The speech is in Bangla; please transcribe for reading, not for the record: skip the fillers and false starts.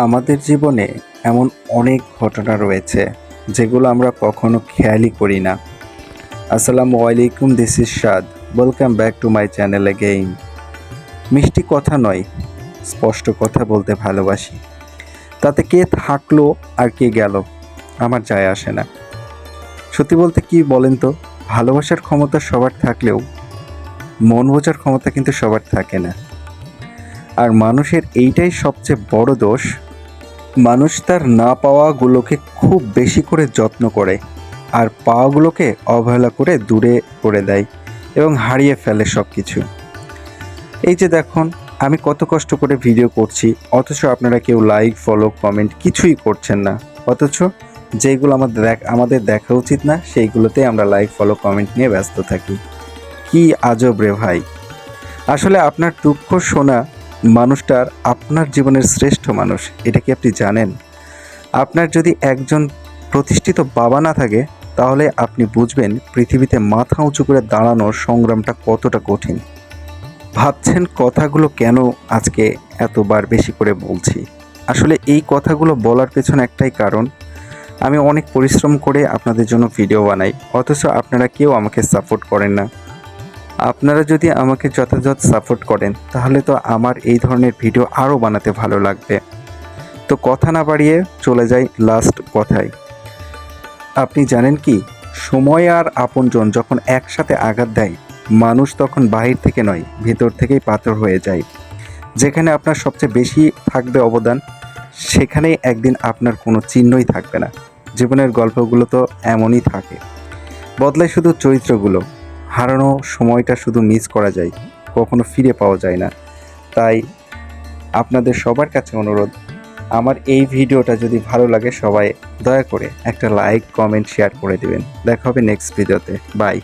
আমাদের জীবনে এমন অনেক ঘটনা রয়েছে যেগুলো আমরা কখনো খেয়ালই করি না। আসসালামু আলাইকুম, this is Shad. Welcome back to my channel again. মিষ্টি কথা নয়, স্পষ্ট কথা বলতে ভালোবাসি। তাতে কে থাকলো আর কে গেল আমার যায় আসে না। সত্যি বলতে কি বলেন তো, ভালোবাসার ক্ষমতা সবার থাকলেও মন বোঝার ক্ষমতা কিন্তু সবার থাকে না। আর মানুষের এইটাই সবচেয়ে বড় দোষ, মানুষ তার না পাওয়াগুলোকে খুব বেশি করে যত্ন করে আর পাওয়াগুলোকে অবহেলা করে দূরে করে দেয় এবং হারিয়ে ফেলে সব কিছু। এই যে দেখুন, আমি কত কষ্ট করে ভিডিও করছি, অথচ আপনারা কেউ লাইক, ফলো, কমেন্ট কিছুই করছেন না। অথচ যেইগুলো আমাদের দেখা উচিত না সেইগুলোতে আমরা লাইক, ফলো, কমেন্ট নিয়ে ব্যস্ত থাকি। কি আজব রে ভাই! আসলে আপনার দুঃখ শোনা মানুষটার আপনার জীবনের শ্রেষ্ঠ মানুষ, এটা কি আপনি জানেন? আপনার যদি একজন প্রতিষ্ঠিত বাবা না থাকে, তাহলে আপনি বুঝবেন পৃথিবীতে মাথা উঁচু করে দাঁড়ানোর সংগ্রামটা কতটা কঠিন। ভাবছেন কথাগুলো কেন আজকে এতবার বেশি করে বলছি? আসলে এই কথাগুলো বলার পেছনে একটাই কারণ, আমি অনেক পরিশ্রম করে আপনাদের জন্য ভিডিও বানাই, অথচ আপনারা কেউ আমাকে সাপোর্ট করেন না। আপনারা যদি আমাকে যথাযথ সাপোর্ট করেন, তাহলে তো আমার এই ধরনের ভিডিও আরও বানাতে ভালো লাগবে। তো কথা না বাড়িয়ে চলে যাই লাস্ট কথায়। আপনি জানেন কি, সময় আর আপনজন যখন একসাথে আঘাত দেয়, মানুষ তখন বাহির থেকে নয়, ভেতর থেকেই পাথর হয়ে যায়। যেখানে আপনার সবচেয়ে বেশি থাকবে অবদান, সেখানেই একদিন আপনার কোনো চিহ্নই থাকবে না। জীবনের গল্পগুলো তো এমনই থাকে, বদলায় শুধু চরিত্রগুলো। হারানো সময়টা শুধু মিস করা যায়, কখনো ফিরে পাওয়া যায় না। তাই আপনাদের সবার কাছে অনুরোধ, আমার এই ভিডিওটা যদি ভালো লাগে, সবাই দয়া করে একটা লাইক, কমেন্ট, শেয়ার করে দিবেন। দেখা হবে নেক্সট ভিডিওতে। বাই।